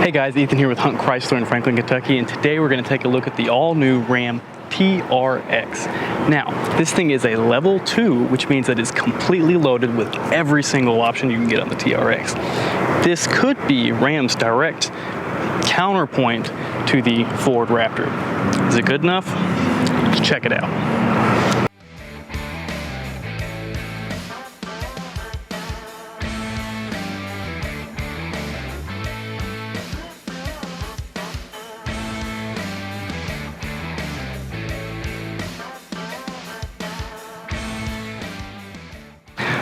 Hey guys, Ethan here with Hunt Chrysler in Franklin, Kentucky, and today we're going to take a look at the all-new Ram TRX. Now, this thing is a level 2, which means that it's completely loaded with every single option you can get on the TRX. This could be Ram's direct counterpoint to the Ford Raptor. Is it good enough? Let's check it out.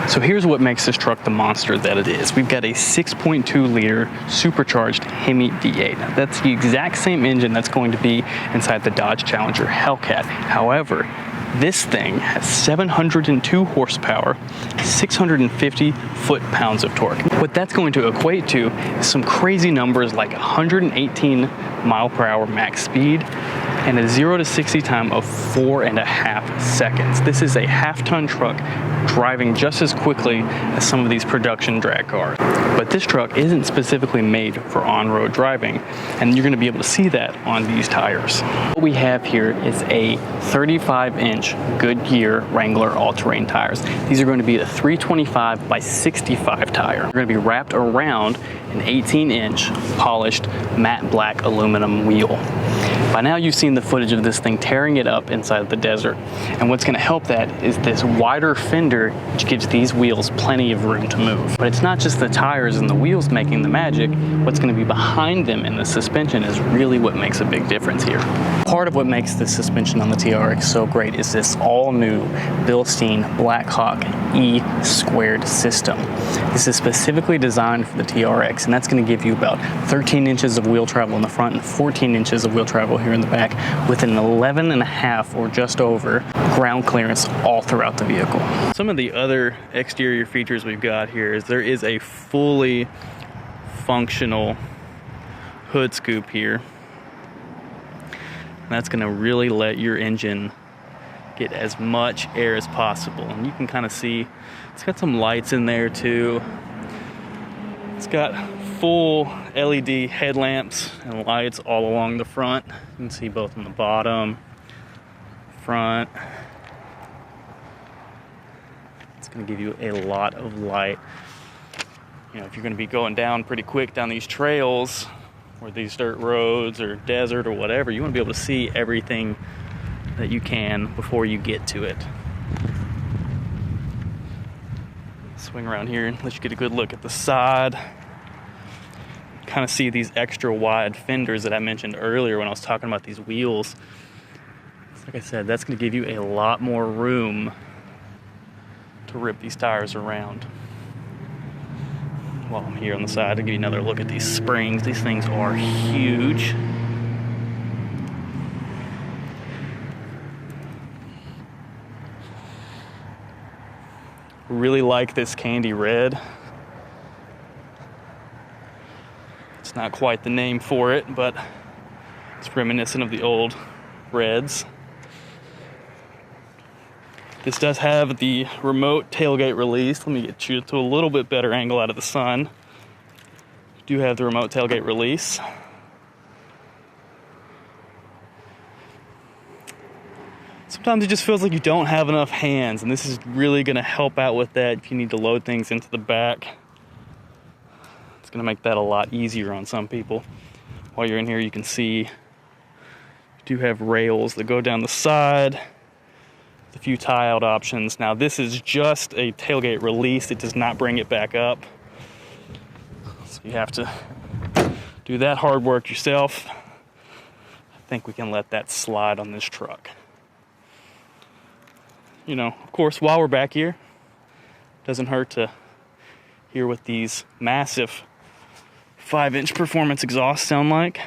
So here's what makes this truck the monster that it is. We've got a 6.2 liter supercharged Hemi V8. That's the exact same engine that's going to be inside the Dodge Challenger Hellcat. However, this thing has 702 horsepower, 650 foot-pounds of torque. What that's going to equate to is some crazy numbers like 118 mile per hour max speed and a 0 to 60 time of 4.5 seconds. This is a half-ton truck driving just as quickly as some of these production drag cars. But this truck isn't specifically made for on-road driving, and you're gonna be able to see that on these tires. What we have here is a 35-inch Goodyear Wrangler all-terrain tires. These are going to be a 325 by 65 tire. They're gonna be wrapped around an 18-inch polished matte black aluminum wheel. By now you've seen the footage of this thing tearing it up inside the desert. And what's gonna help that is this wider fender, which gives these wheels plenty of room to move. But it's not just the tires and the wheels making the magic. What's gonna be behind them in the suspension is really what makes a big difference here. Part of what makes the suspension on the TRX so great is this all new Bilstein Blackhawk E squared system. This is specifically designed for the TRX, and that's gonna give you about 13 inches of wheel travel in the front and 14 inches of wheel travel here in the back, with an 11.5 or just over ground clearance all throughout the vehicle. Some of the other exterior features we've got here is there is a fully functional hood scoop here. That's going to really let your engine get as much air as possible. And you can kind of see it's got some lights in there too. It's got full LED headlamps and lights all along the front. You can see both on the bottom, front. It's going to give you a lot of light. You know, if you're going to be going down pretty quick down these trails or these dirt roads or desert or whatever, you want to be able to see everything that you can before you get to it. Swing around here and let you get a good look at the side. Kind of see these extra wide fenders that I mentioned earlier when I was talking about these wheels. Like I said, that's going to give you a lot more room to rip these tires around. While I'm here on the side, I'll give you another look at these springs. These things are huge. Really like this candy red. It's not quite the name for it, but it's reminiscent of the old reds. This does have the remote tailgate release. Let me get you to a little bit better angle out of the sun. You do have the remote tailgate release. Sometimes it just feels like you don't have enough hands, and this is really going to help out with that if you need to load things into the back. It's going to make that a lot easier on some people. While you're in here, you can see you do have rails that go down the side. A few tie-out options. Now this is just a tailgate release. It does not bring it back up. So you have to do that hard work yourself. I think we can let that slide on this truck. You know, of course, while we're back here, doesn't hurt to hear what these massive 5-inch performance exhausts sound like.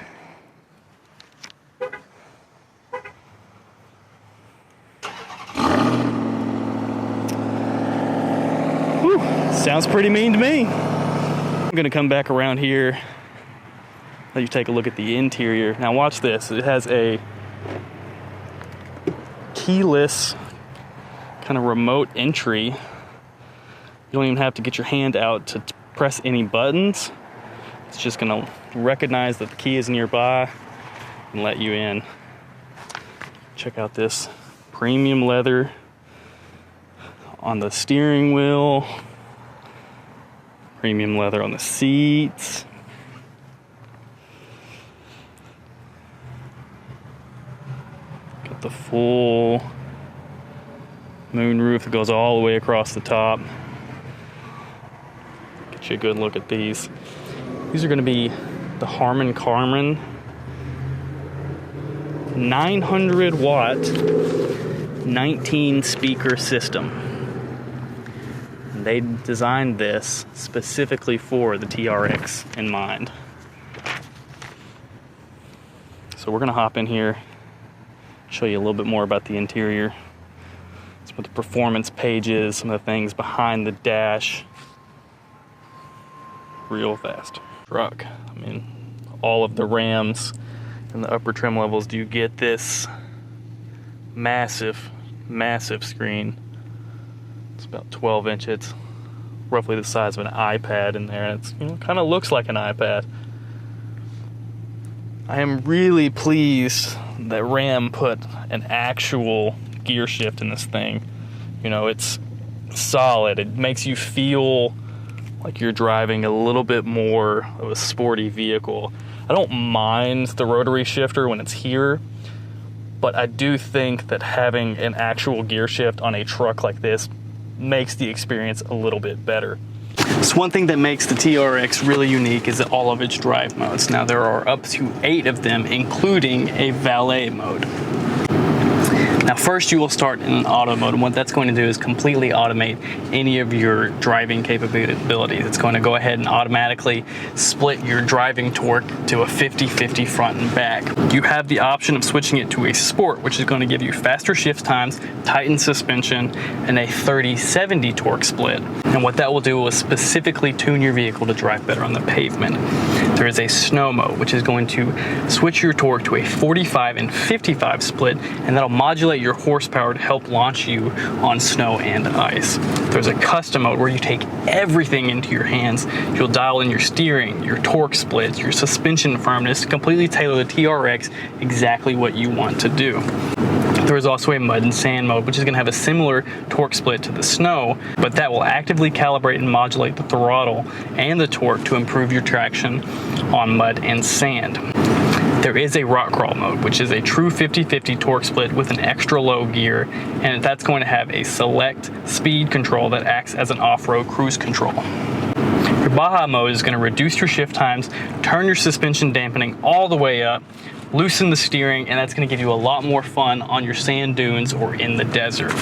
Whew, sounds pretty mean to me. I'm gonna come back around here, let you take a look at the interior. Now watch this, it has a keyless kind of remote entry. You don't even have to get your hand out to press any buttons. It's just gonna recognize that the key is nearby and let you in. Check out this premium leather on the steering wheel, premium leather on the seats. Got the full moonroof that goes all the way across the top. Get you a good look at these. These are going to be the Harman Kardon 900 watt 19 speaker system. And they designed this specifically for the TRX in mind. So we're going to hop in here, show you a little bit more about the interior, some of the performance pages, some of the things behind the dash. Real fast truck. I mean, all of the Rams in the upper trim levels do get this massive screen. It's about 12 inches. It's roughly the size of an iPad in there. It's, you know, kind of looks like an iPad. I am really pleased that Ram put an actual gear shift in this thing. You know, it's solid. It makes you feel like you're driving a little bit more of a sporty vehicle. I don't mind the rotary shifter when it's here, but I do think that having an actual gear shift on a truck like this makes the experience a little bit better. So one thing that makes the TRX really unique is all of its drive modes. Now there are up to 8 of them, including a valet mode. Now first you will start in auto mode, and what that's going to do is completely automate any of your driving capabilities. It's going to go ahead and automatically split your driving torque to a 50-50 front and back. You have the option of switching it to a sport, which is going to give you faster shift times, tightened suspension, and a 30-70 torque split. And what that will do is specifically tune your vehicle to drive better on the pavement. There is a snow mode, which is going to switch your torque to a 45 and 55 split, and that'll modulate your horsepower to help launch you on snow and ice. There's a custom mode where you take everything into your hands. You'll dial in your steering, your torque splits, your suspension firmness to completely tailor the TRX exactly what you want to do. There is also a mud and sand mode, which is going to have a similar torque split to the snow, but that will actively calibrate and modulate the throttle and the torque to improve your traction on mud and sand. There is a rock crawl mode, which is a true 50-50 torque split with an extra low gear, and that's going to have a select speed control that acts as an off-road cruise control. Your Baja mode is going to reduce your shift times, turn your suspension dampening all the way up, loosen the steering, and that's going to give you a lot more fun on your sand dunes or in the desert.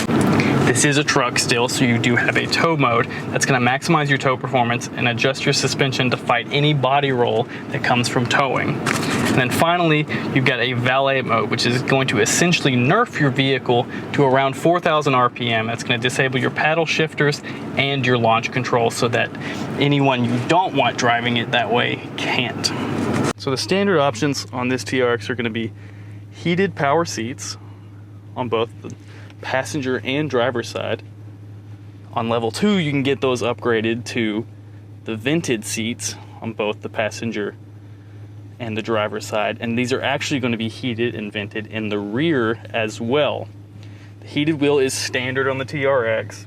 This is a truck still, so you do have a tow mode that's going to maximize your tow performance and adjust your suspension to fight any body roll that comes from towing. And then finally, you've got a valet mode, which is going to essentially nerf your vehicle to around 4,000 RPM. That's going to disable your paddle shifters and your launch control so that anyone you don't want driving it that way can't. So the standard options on this TRX are going to be heated power seats on both the passenger and driver side. On level 2, you can get those upgraded to the vented seats on both the passenger and the driver side, and these are actually going to be heated and vented in the rear as well. The heated wheel is standard on the TRX,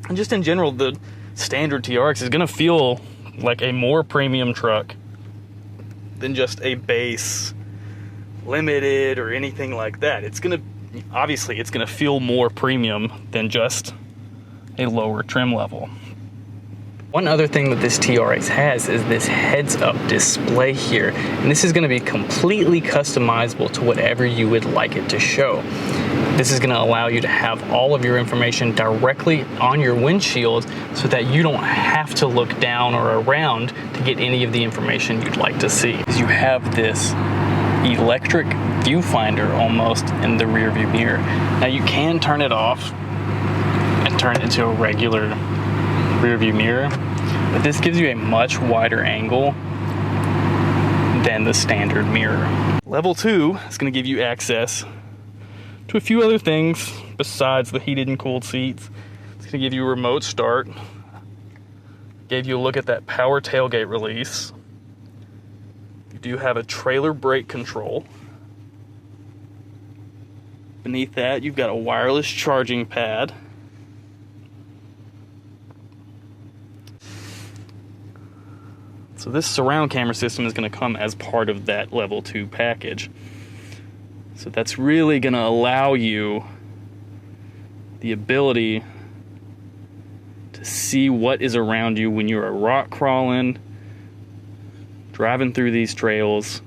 and just in general, the standard TRX is going to feel like a more premium truck than just a base limited or anything like that. It's going to obviously it's going to feel more premium than just a lower trim level. One other thing that this TRX has is this heads-up display here, and this is going to be completely customizable to whatever you would like it to show. This is going to allow you to have all of your information directly on your windshield so that you don't have to look down or around to get any of the information you'd like to see. You have this electric viewfinder almost in the rear view mirror. Now you can turn it off and turn it into a regular rear view mirror, but this gives you a much wider angle than the standard mirror. Level 2 is going to give you access to a few other things besides the heated and cooled seats. It's going to give you a remote start, Gave you a look at that power tailgate release. You do have a trailer brake control. Beneath that, you've got a wireless charging pad. So this surround camera system is going to come as part of that level 2 package. So that's really going to allow you the ability to see what is around you when you're rock crawling, driving through these trails,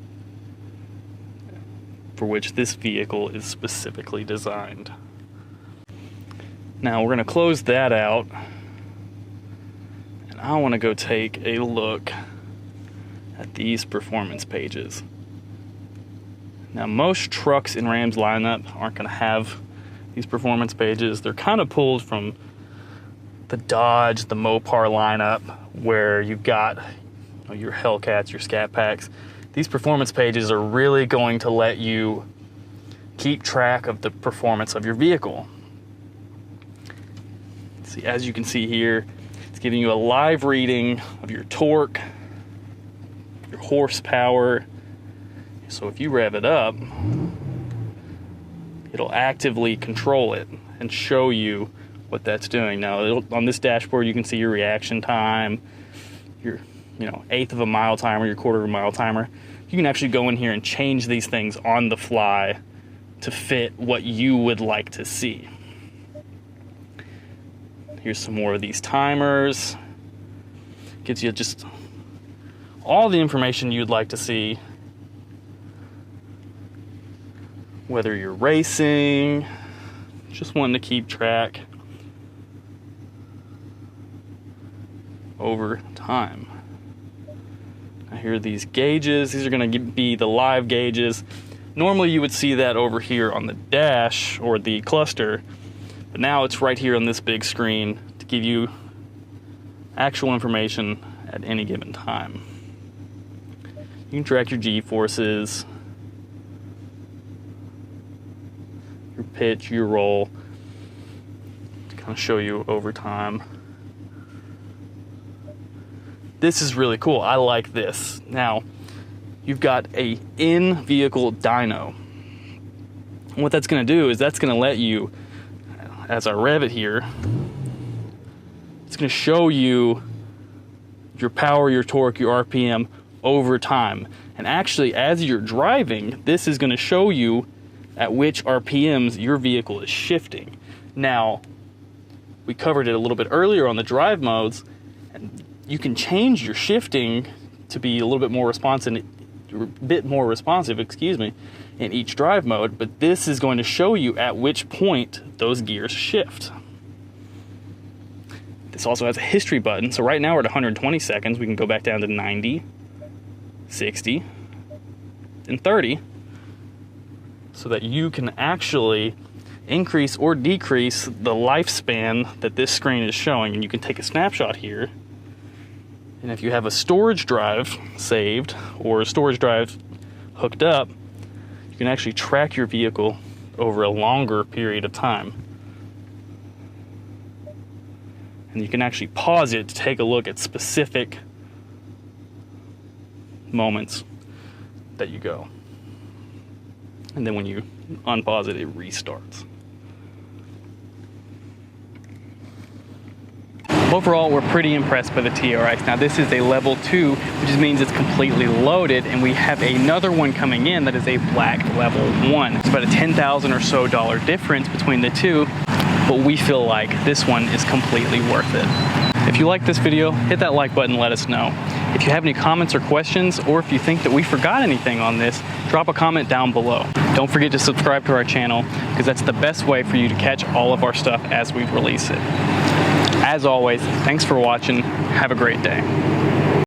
for which this vehicle is specifically designed. Now we're going to close that out, and I want to go take a look at these performance pages. Now most trucks in Ram's lineup aren't going to have these performance pages. They're kind of pulled from the Dodge, the Mopar lineup, where you've got your Hellcats, your Scat Packs. These performance pages are really going to let you keep track of the performance of your vehicle. See, as you can see here, it's giving you a live reading of your torque, your horsepower. So if you rev it up, it'll actively control it and show you what that's doing. Now, on this dashboard, you can see your reaction time, your eighth of a mile timer, your quarter of a mile timer. You can actually go in here and change these things on the fly to fit what you would like to see. Here's some more of these timers. Gives you just all the information you'd like to see, whether you're racing, just wanting to keep track over time. Now here are these gauges. These are going to be the live gauges. Normally you would see that over here on the dash or the cluster, but now it's right here on this big screen to give you actual information at any given time. You can track your G-forces, your pitch, your roll, to kind of show you over time. This is really cool. I like this. Now, you've got a in-vehicle dyno. And what that's going to do is that's going to let you, as I rev it here, it's going to show you your power, your torque, your RPM over time. And actually, as you're driving, this is going to show you at which RPMs your vehicle is shifting. Now, we covered it a little bit earlier on the drive modes, and you can change your shifting to be a little bit more responsive, in each drive mode, but this is going to show you at which point those gears shift. This also has a history button, so right now we're at 120 seconds. We can go back down to 90, 60, and 30, so that you can actually increase or decrease the lifespan that this screen is showing. And you can take a snapshot here, and if you have a storage drive saved or a storage drive hooked up, you can actually track your vehicle over a longer period of time. And you can actually pause it to take a look at specific moments that you go. And then when you unpause it, it restarts. Overall, we're pretty impressed by the TRX. Now, this is a level 2, which means it's completely loaded, and we have another one coming in that is a black level 1. It's about a $10,000 or so difference between the two, but we feel like this one is completely worth it. If you like this video, hit that like button and let us know. If you have any comments or questions, or if you think that we forgot anything on this, drop a comment down below. Don't forget to subscribe to our channel, because that's the best way for you to catch all of our stuff as we release it. As always, thanks for watching. Have a great day.